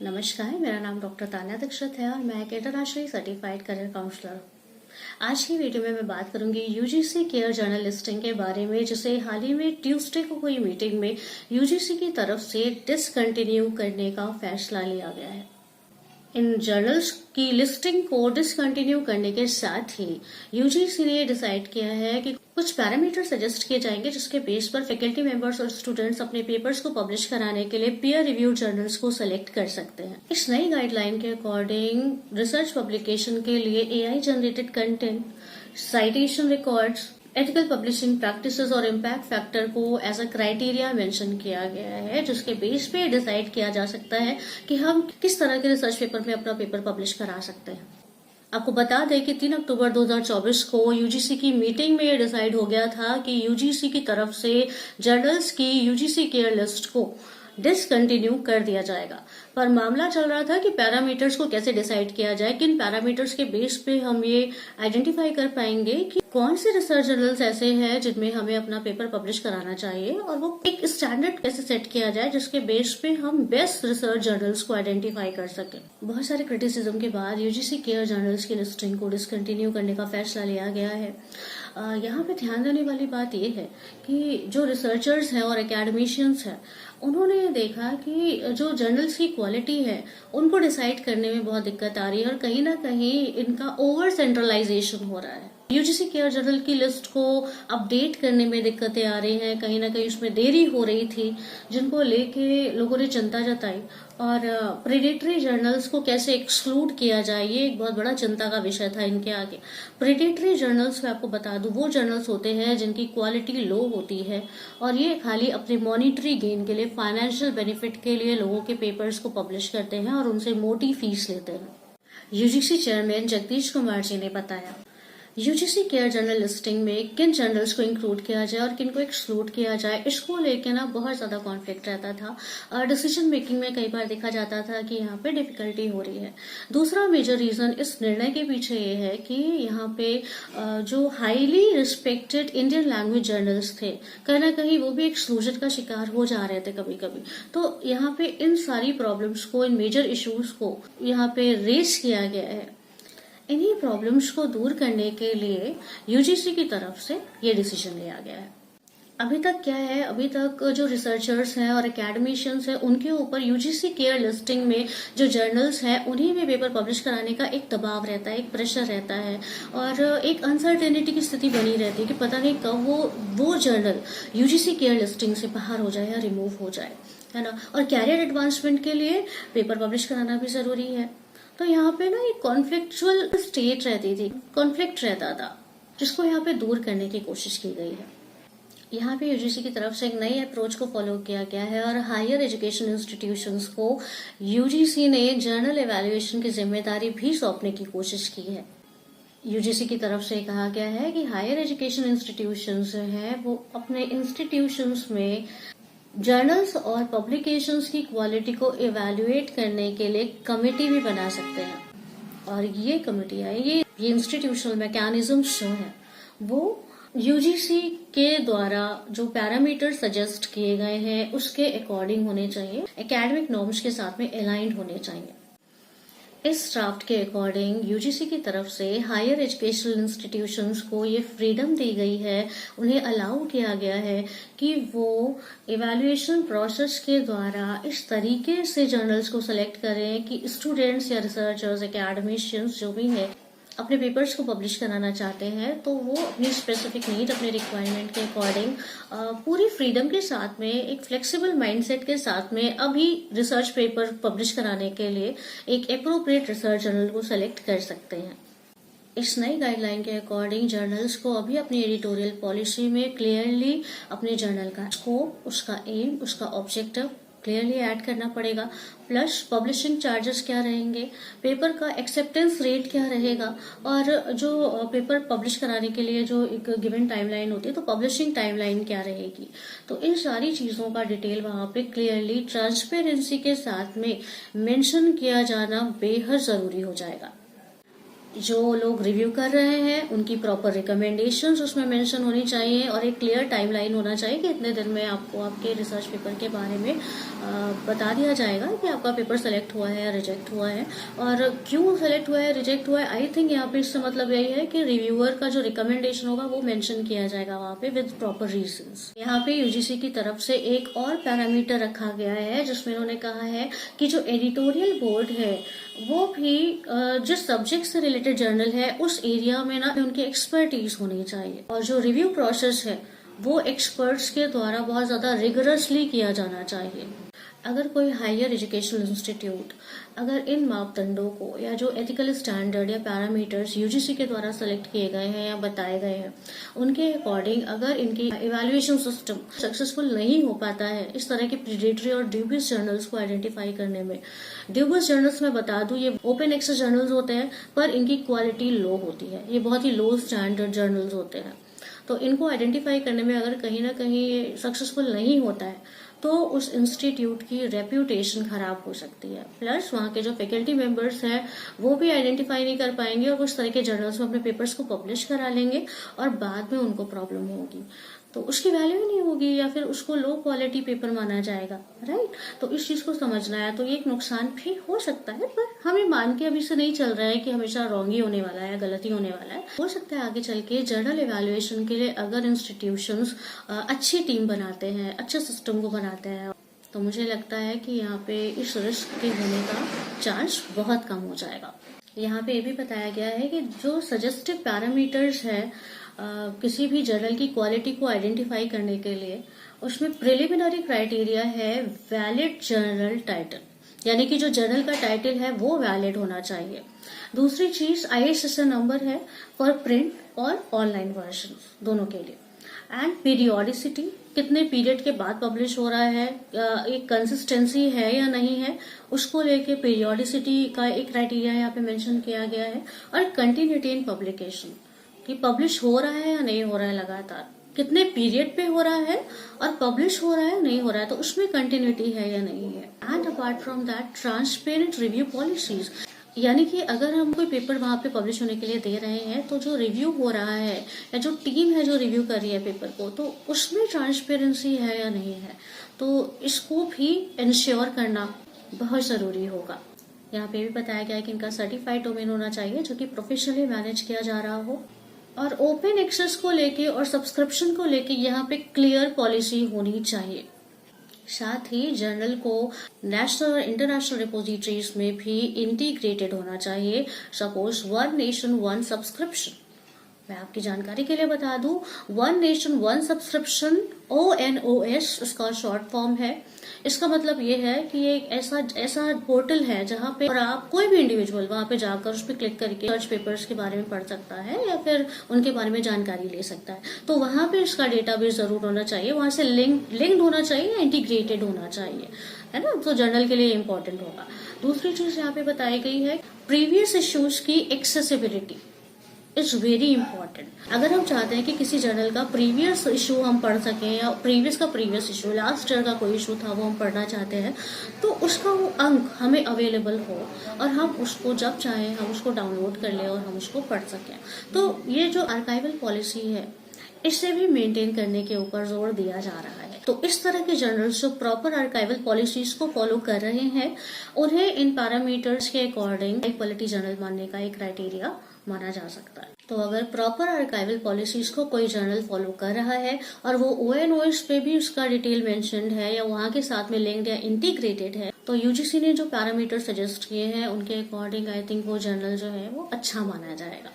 नमस्कार, मेरा नाम डॉक्टर तान्या दीक्षित है और मैं एक इंटरनेशनली सर्टिफाइड करियर काउंसलर हूँ। आज की वीडियो में मैं बात करूंगी यूजीसी केयर जर्नल लिस्टिंग के बारे में, जिसे हाल ही में ट्यूसडे को हुई मीटिंग में यूजीसी की तरफ से डिसकंटिन्यू करने का फैसला लिया गया है। इन जर्नल्स की लिस्टिंग को डिसकंटिन्यू करने के साथ ही यूजीसी ने डिसाइड किया है कि कुछ पैरामीटर सजेस्ट किए जाएंगे जिसके बेस पर फैकल्टी मेंबर्स और स्टूडेंट्स अपने पेपर्स को पब्लिश कराने के लिए पीयर रिव्यू जर्नल्स को सिलेक्ट कर सकते हैं। इस नई गाइडलाइन के अकॉर्डिंग रिसर्च पब्लिकेशन के लिए AI generated content, citation records, ethical publishing practices और इम्पैक्ट फैक्टर को एज अ क्राइटेरिया मेंशन किया गया है, जिसके बेस पे डिसाइड किया जा सकता है कि हम किस तरह के रिसर्च पेपर में अपना पेपर पब्लिश करा सकते हैं। आपको बता दें कि 3 अक्टूबर 2024 को यूजीसी की मीटिंग में यह डिसाइड हो गया था कि यूजीसी की तरफ से जर्नल्स की यूजीसी केयर लिस्ट को डिसकंटिन्यू कर दिया जाएगा। पर मामला चल रहा था कि पैरामीटर्स को कैसे डिसाइड किया जाए, किन पैरामीटर्स के बेस पे हम ये आइडेंटिफाई कर पाएंगे कि कौन से रिसर्च जर्नल्स ऐसे हैं जिनमें हमें अपना पेपर पब्लिश कराना चाहिए, और वो एक स्टैंडर्ड कैसे सेट किया जाए जिसके बेस पे हम बेस्ट रिसर्च जर्नल्स को आइडेंटिफाई कर सकें। बहुत सारे क्रिटिसिज्म के बाद यूजीसी केयर जर्नल्स की लिस्टिंग को डिसकंटिन्यू करने का फैसला लिया गया है। यहाँ पे ध्यान देने वाली बात यह है कि जो रिसर्चर्स हैं और एकेडमिशियंस हैं, उन्होंने देखा कि जो जर्नल्स की क्वालिटी है उनको डिसाइड करने में बहुत दिक्कत आ रही है और कहीं ना कहीं इनका ओवर सेंट्रलाइजेशन हो रहा है। यूजीसी केयर जर्नल की लिस्ट को अपडेट करने में दिक्कतें आ रही हैं, कहीं ना कहीं उसमें देरी हो रही थी, जिनको लेके लोगों ने चिंता जताई। और प्रेडेटरी जर्नल्स को कैसे एक्सक्लूड किया जाए, ये एक बहुत बड़ा चिंता का विषय था इनके आगे। प्रेडेटरी जर्नल्स में आपको बता दूं, वो जर्नल्स होते हैं जिनकी क्वालिटी लो होती है और ये खाली अपने मॉनिटरी गेन के लिए, फाइनेंशियल बेनिफिट के लिए लोगों के पेपर्स को पब्लिश करते हैं और उनसे मोटी फीस लेते हैं। यूजीसी चेयरमैन जगदीश कुमार जी ने बताया, यूजीसी केयर जर्नल लिस्टिंग में किन जर्नल्स को इंक्लूड किया जाए और किन को एक्सक्लूड किया जाए, इसको लेके ना बहुत ज्यादा कॉन्फ्लिक्ट रहता था और डिसीजन मेकिंग में कई बार देखा जाता था कि यहाँ पे डिफिकल्टी हो रही है। दूसरा मेजर रीजन इस निर्णय के पीछे ये है कि यहाँ पे जो highly respected Indian language journals थे, कहीं ना कहीं वो भी एक्सक्लूजन का शिकार हो जा रहे थे कभी कभी। तो यहाँ पे इन सारी प्रॉब्लम्स को, इन मेजर इश्यूज को यहाँ पे रेस किया गया है। इन्हीं प्रॉब्लम्स को दूर करने के लिए यूजीसी की तरफ से ये डिसीजन लिया गया है। अभी तक क्या है, अभी तक जो रिसर्चर्स हैं और एकेडमिशियंस हैं, उनके ऊपर यूजीसी केयर लिस्टिंग में जो जर्नल्स हैं उन्हीं में पेपर पब्लिश कराने का एक दबाव रहता है, एक प्रेशर रहता है और एक अनसर्टेनिटी की स्थिति बनी रहती है कि पता नहीं कब वो जर्नल यूजीसी केयर लिस्टिंग से बाहर हो जाए या रिमूव हो जाए, है ना। और कैरियर एडवांसमेंट के लिए पेपर पब्लिश कराना भी जरूरी है। तो यहाँ पे ना एक कॉन्फ्लिक्चुअल स्टेट रहती थी, कॉन्फ्लिक्ट रहता था, जिसको यहाँ पे दूर करने की कोशिश की गई है। यहाँ पे यूजीसी की तरफ से एक नई अप्रोच को फॉलो किया गया है और हायर एजुकेशन इंस्टीट्यूशंस को यूजीसी ने जर्नल एवेल्युएशन की जिम्मेदारी भी सौंपने की कोशिश की है। यूजीसी की तरफ से कहा गया है कि हायर एजुकेशन इंस्टीट्यूशंस हैं वो अपने इंस्टीट्यूशंस में जर्नल्स और पब्लिकेशंस की क्वालिटी को इवैल्यूएट करने के लिए कमेटी भी बना सकते हैं और ये कमेटियां, ये इंस्टीट्यूशनल मैकेनिज्म्स जो है वो यूजीसी के द्वारा जो पैरामीटर सजेस्ट किए गए हैं उसके अकॉर्डिंग होने चाहिए, एकेडमिक नॉर्म्स के साथ में अलाइंड होने चाहिए। इस ड्राफ्ट के अकॉर्डिंग यूजीसी की तरफ से हायर एजुकेशनल इंस्टीट्यूशंस को ये फ्रीडम दी गई है, उन्हें अलाउ किया गया है कि वो इवैल्यूएशन प्रोसेस के द्वारा इस तरीके से जर्नल्स को सिलेक्ट करें कि स्टूडेंट्स या रिसर्चर्स, एकेडमिशियंस जो भी है अपने पेपर्स को पब्लिश कराना चाहते हैं तो वो अपनी स्पेसिफिक नीड, अपने रिक्वायरमेंट के अकॉर्डिंग पूरी फ्रीडम के साथ में, एक फ्लेक्सिबल माइंडसेट के साथ में अभी रिसर्च पेपर पब्लिश कराने के लिए एक एप्रोप्रिएट रिसर्च जर्नल को सेलेक्ट कर सकते हैं। इस नई गाइडलाइन के अकॉर्डिंग जर्नल्स को अभी अपनी एडिटोरियल पॉलिसी में क्लियरली अपने जर्नल का स्कोप, उसका एम, उसका ऑब्जेक्टिव क्लियरली ऐड करना पड़ेगा। प्लस पब्लिशिंग चार्जेस क्या रहेंगे, पेपर का एक्सेप्टेंस रेट क्या रहेगा और जो पेपर पब्लिश कराने के लिए जो एक गिवन टाइमलाइन होती है तो पब्लिशिंग टाइमलाइन क्या रहेगी। तो इन सारी चीजों का डिटेल वहां पे क्लियरली ट्रांसपेरेंसी के साथ में मेंशन किया जाना बेहद जरूरी हो जाएगा। जो लोग रिव्यू कर रहे हैं उनकी प्रॉपर रिकमेंडेशंस उसमें मेंशन होनी चाहिए और एक क्लियर टाइमलाइन होना चाहिए कि इतने दिन में आपको आपके रिसर्च पेपर के बारे में बता दिया जाएगा कि आपका पेपर सेलेक्ट हुआ है या रिजेक्ट हुआ है, और क्यों सेलेक्ट हुआ है रिजेक्ट हुआ है। आई थिंक यहाँ पे इससे मतलब यही है कि रिव्यूअर का जो रिकमेंडेशन होगा वो मेंशन किया जाएगा वहाँ पे विद प्रॉपर रीजंस। यहाँ पे यूजीसी की तरफ से एक और पैरामीटर रखा गया है जिसमें उन्होंने कहा है कि जो एडिटोरियल बोर्ड है वो भी जिस सब्जेक्ट से रिलेटेड जर्नल है उस एरिया में ना उनकी एक्सपर्टीज होनी चाहिए, और जो रिव्यू प्रोसेस है वो एक्सपर्ट्स के द्वारा बहुत ज्यादा रिगरसली किया जाना चाहिए। अगर कोई हायर एजुकेशनल इंस्टीट्यूट अगर इन मापदंडों को या जो एथिकल स्टैंडर्ड या पैरामीटर्स यूजीसी के द्वारा सेलेक्ट किए गए हैं या बताए गए हैं उनके अकॉर्डिंग अगर इनकी इवैल्यूएशन सिस्टम सक्सेसफुल नहीं हो पाता है इस तरह के प्रीडेटरी और ड्यूबियस जर्नल्स को आइडेंटिफाई करने में। ड्यूबियस जर्नल्स में बता दूं ये ओपन एक्सेस जर्नल्स होते हैं पर इनकी क्वालिटी लो होती है, ये बहुत ही लो स्टैंडर्ड जर्नल्स होते हैं। तो इनको आइडेंटिफाई करने में अगर कहीं ना कहीं ये सक्सेसफुल नहीं होता है तो उस इंस्टीट्यूट की रेप्यूटेशन खराब हो सकती है, प्लस वहाँ के जो फैकल्टी मेंबर्स हैं वो भी आइडेंटिफाई नहीं कर पाएंगे और कुछ तरह के जर्नल्स में अपने पेपर्स को पब्लिश करा लेंगे और बाद में उनको प्रॉब्लम होगी, तो उसकी वैल्यू ही नहीं होगी या फिर उसको लो क्वालिटी पेपर माना जाएगा, राइट। तो इस चीज को समझना है। तो ये एक नुकसान भी हो सकता है पर हमें मान के अभी से नहीं चल रहा है कि हमेशा रॉन्ग ही होने वाला है, गलती होने वाला है। हो सकता है आगे चल के जर्नल इवैल्यूएशन के लिए अगर इंस्टीट्यूशंस अच्छी टीम बनाते हैं, अच्छे सिस्टम को बनाते हैं, तो मुझे लगता है कि यहाँ पे इस रिस्क के होने का चांस बहुत कम हो जाएगा। यहाँ पे ये भी बताया गया है कि जो सजेस्टिव पैरामीटर्स है किसी भी जर्नल की क्वालिटी को आइडेंटिफाई करने के लिए उसमें प्रिलिमिनरी क्राइटेरिया है वैलिड जर्नल टाइटल, यानी कि जो जर्नल का टाइटल है वो वैलिड होना चाहिए। दूसरी चीज ISSN नंबर है फॉर प्रिंट और ऑनलाइन वर्जन दोनों के लिए, एंड पीरियोडिसिटी कितने पीरियड के बाद पब्लिश हो रहा है, एक कंसिस्टेंसी है या नहीं है उसको लेके पीरियोडिसिटी का एक क्राइटेरिया यहाँ पे मेंशन किया गया है, और कंटिन्यूटी इन पब्लिकेशन कि पब्लिश हो रहा है या नहीं हो रहा है, लगातार कितने पीरियड पे हो रहा है और पब्लिश हो रहा है नहीं हो रहा है, तो उसमें कंटिन्यूटी है या नहीं है। And apart from that transparent review policies, यानी कि अगर हम कोई पेपर वहां पे पब्लिश होने के लिए दे रहे हैं तो जो रिव्यू हो रहा है या जो टीम है जो रिव्यू कर रही है पेपर को तो उसमें ट्रांसपेरेंसी है या नहीं है, तो इसको भी इंश्योर करना बहुत जरूरी होगा। यहाँ पे भी बताया गया है कि इनका सर्टिफाइड डोमेन होना चाहिए जो कि प्रोफेशनली मैनेज किया जा रहा हो, और ओपन एक्सेस को लेके और सब्सक्रिप्शन को लेके यहाँ पे क्लियर पॉलिसी होनी चाहिए। साथ ही जर्नल को नेशनल और इंटरनेशनल रिपोजिटरीज में भी इंटीग्रेटेड होना चाहिए। Suppose one nation one subscription, मैं आपकी जानकारी के लिए बता दूं one nation one subscription ONOS इसका शॉर्ट फॉर्म है। इसका मतलब ये है कि ये एक ऐसा पोर्टल है जहाँ पे और आप कोई भी इंडिविजुअल वहाँ पे जाकर उस पर क्लिक करके सर्च पेपर्स के बारे में पढ़ सकता है या फिर उनके बारे में जानकारी ले सकता है। तो वहाँ पे इसका डेटाबेस जरूर होना चाहिए, वहाँ से लिंक्ड होना चाहिए या इंटीग्रेटेड होना चाहिए, है ना, तो जर्नल के लिए इम्पोर्टेंट होगा। दूसरी चीज यहाँ पे बताई गई है प्रीवियस इश्यूज की एक्सेसिबिलिटी इज वेरी इंपॉर्टेंट। अगर हम चाहते हैं कि किसी जर्नल का प्रीवियस इशू हम पढ़ सकें या प्रीवियस का प्रीवियस इशू लास्ट ईयर का कोई इशू था वो हम पढ़ना चाहते हैं तो उसका वो अंक हमें अवेलेबल हो और हम उसको जब चाहें हम उसको डाउनलोड कर लें और हम उसको पढ़ सकें। तो ये जो आर्काइवल पॉलिसी है इसे भी मेंटेन करने के ऊपर जोर दिया जा रहा है। तो इस तरह के जर्नल्स जो प्रॉपर आर्काइवल पॉलिसीज को फॉलो कर रहे हैं उन्हें इन पैरामीटर्स के अकॉर्डिंग हाई क्वालिटी जर्नल मानने का एक क्राइटेरिया माना जा सकता है। तो अगर प्रॉपर आर्काइवल पॉलिसीज को कोई जर्नल फॉलो कर रहा है और वो ONOS पे भी उसका डिटेल मेंशन्ड है या वहाँ के साथ में लिंक्ड या इंटीग्रेटेड है तो यूजीसी ने जो पैरामीटर सजेस्ट किए हैं उनके अकॉर्डिंग आई थिंक वो जर्नल जो है वो अच्छा माना जाएगा।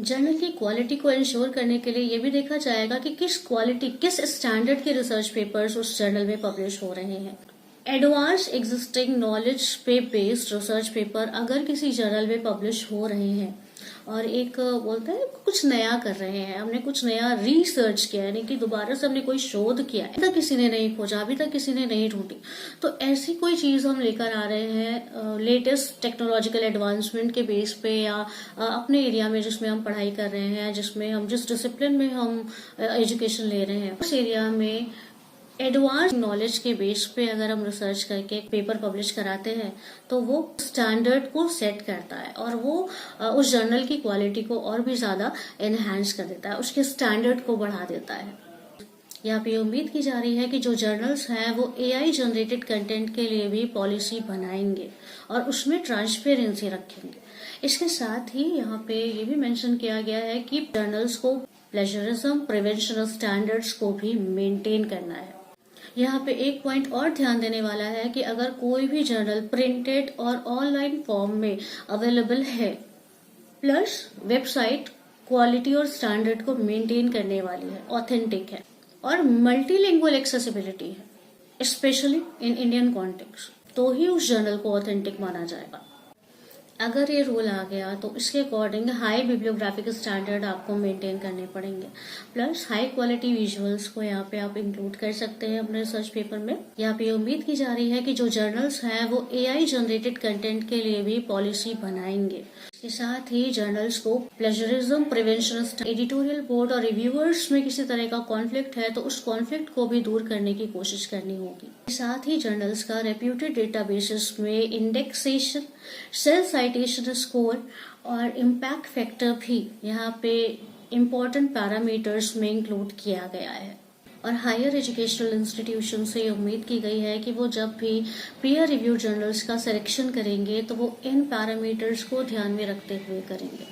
जर्नल की क्वालिटी को इंश्योर करने के लिए ये भी देखा जाएगा कि किस क्वालिटी किस स्टैंडर्ड के रिसर्च पेपर्स उस जर्नल में पब्लिश हो रहे हैं। एडवांस एग्जिस्टिंग नॉलेज पे बेस्ड रिसर्च पेपर अगर किसी जर्नल में पब्लिश हो रहे हैं और एक बोलते हैं कुछ नया कर रहे हैं, हमने कुछ नया रिसर्च किया यानी कि दोबारा से हमने कोई शोध किया अभी तक किसी ने नहीं खोजा, अभी तक किसी ने नहीं ढूंढी, तो ऐसी कोई चीज हम लेकर आ रहे हैं लेटेस्ट टेक्नोलॉजिकल एडवांसमेंट के बेस पे या अपने एरिया में जिसमें हम पढ़ाई कर रहे हैं, जिसमें हम जिस डिसिप्लिन में हम एजुकेशन ले रहे हैं उस एरिया में एडवांस नॉलेज के बेस पे अगर हम रिसर्च करके एक पेपर पब्लिश कराते हैं तो वो स्टैंडर्ड को सेट करता है और वो उस जर्नल की क्वालिटी को और भी ज्यादा एनहांस कर देता है, उसके स्टैंडर्ड को बढ़ा देता है। यहाँ पे उम्मीद की जा रही है कि जो जर्नल्स हैं वो एआई जनरेटेड कंटेंट के लिए भी पॉलिसी बनाएंगे और उसमें ट्रांसपेरेंसी रखेंगे। इसके साथ ही यहाँ पे ये भी मेंशन किया गया है कि जर्नल्स को प्लेजरिज्म प्रिवेंशन स्टैंडर्ड्स को भी मेंटेन करना है। यहाँ पे एक पॉइंट और ध्यान देने वाला है कि अगर कोई भी जर्नल प्रिंटेड और ऑनलाइन फॉर्म में अवेलेबल है प्लस वेबसाइट क्वालिटी और स्टैंडर्ड को मेंटेन करने वाली है, ऑथेंटिक है और मल्टीलिंगुअल एक्सेसिबिलिटी है स्पेशली इन इंडियन कॉन्टेक्स्ट, तो ही उस जर्नल को ऑथेंटिक माना जाएगा। अगर ये रूल आ गया तो इसके अकॉर्डिंग हाई बिब्लियोग्राफिक स्टैंडर्ड आपको मेंटेन करने पड़ेंगे, प्लस हाई क्वालिटी विजुअल्स को यहाँ पे आप इंक्लूड कर सकते हैं अपने रिसर्च पेपर में। यहाँ पे उम्मीद की जा रही है कि जो जर्नल्स हैं वो एआई जनरेटेड कंटेंट के लिए भी पॉलिसी बनाएंगे। इसके साथ ही जर्नल्स को प्लेजरिज्म प्रिवेंशन, एडिटोरियल बोर्ड और रिव्यूअर्स में किसी तरह का कॉन्फ्लिक्ट है तो उस कॉन्फ्लिक्ट को भी दूर करने की कोशिश करनी होगी। साथ ही जर्नल्स का रेप्यूटेड डेटाबेसेस में इंडेक्सेशन, सेल्फ साइटेशन स्कोर और इम्पैक्ट फैक्टर भी यहाँ पे इम्पोर्टेंट पैरामीटर्स में इंक्लूड किया गया है। और हायर एजुकेशनल इंस्टीट्यूशन से उम्मीद की गई है कि वो जब भी पीयर रिव्यू जर्नल्स का सिलेक्शन करेंगे तो वो इन पैरामीटर्स को ध्यान में रखते हुए करेंगे।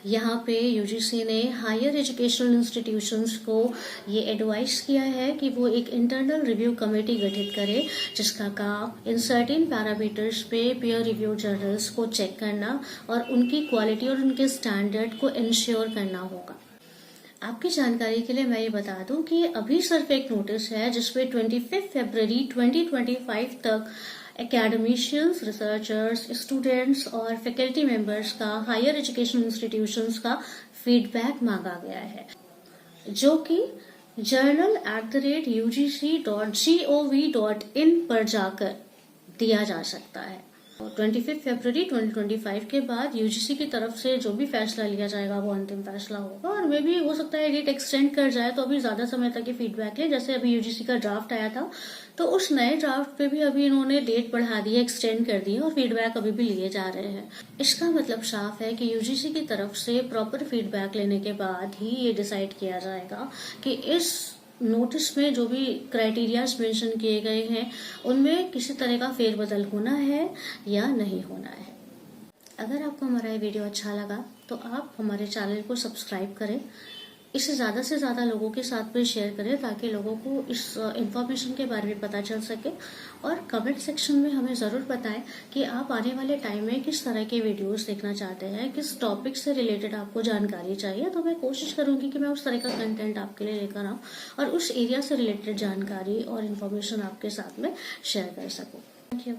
यहाँ पे यूजीसी ने हायर एजुकेशनल इंस्टीट्यूशंस को ये एडवाइस किया है कि वो एक इंटरनल रिव्यू कमेटी गठित करे जिसका काम इन सर्टेन पैरामीटर्स पे पीयर रिव्यू जर्नल्स को चेक करना और उनकी क्वालिटी और उनके स्टैंडर्ड को इंश्योर करना होगा। आपकी जानकारी के लिए मैं ये बता दूं कि अभी सिर्फ एक नोटिस है जिसपे 25 फरवरी 2025 तक एकेडमिशियंस, रिसर्चर्स, स्टूडेंट्स और फैकल्टी मेंबर्स का हायर एजुकेशन इंस्टीट्यूशंस का फीडबैक मांगा गया है, जो कि journal@ugc.gov.in पर जाकर दिया जा सकता है। 25 फरवरी 2025 के बाद यूजीसी की तरफ से जो भी फैसला लिया जाएगा वो अंतिम फैसला होगा और मे भी हो सकता है डेट एक्सटेंड कर जाए तो अभी ज्यादा समय तक ये फीडबैक ले। जैसे अभी यूजीसी का ड्राफ्ट आया था तो उस नए ड्राफ्ट पे भी अभी इन्होंने डेट बढ़ा दी है, एक्सटेंड कर दी है और फीडबैक अभी भी लिए जा रहे हैं। इसका मतलब साफ है कि यूजीसी की तरफ से प्रॉपर फीडबैक लेने के बाद ही ये डिसाइड किया जाएगा कि इस नोटिस में जो भी क्राइटेरियाज मेंशन किए गए हैं उनमें किसी तरह का फेरबदल होना है या नहीं होना है। अगर आपको हमारा ये वीडियो अच्छा लगा तो आप हमारे चैनल को सब्सक्राइब करें, इसे ज़्यादा से ज़्यादा लोगों के साथ में शेयर करें ताकि लोगों को इस इंफॉर्मेशन के बारे में पता चल सके। और कमेंट सेक्शन में हमें ज़रूर बताएं कि आप आने वाले टाइम में किस तरह के वीडियोस देखना चाहते हैं, किस टॉपिक से रिलेटेड आपको जानकारी चाहिए, तो मैं कोशिश करूंगी कि मैं उस तरह का कंटेंट आपके लिए लेकर आऊँ और उस एरिया से रिलेटेड जानकारी और इन्फॉर्मेशन आपके साथ में शेयर कर सकूँ। Thank you.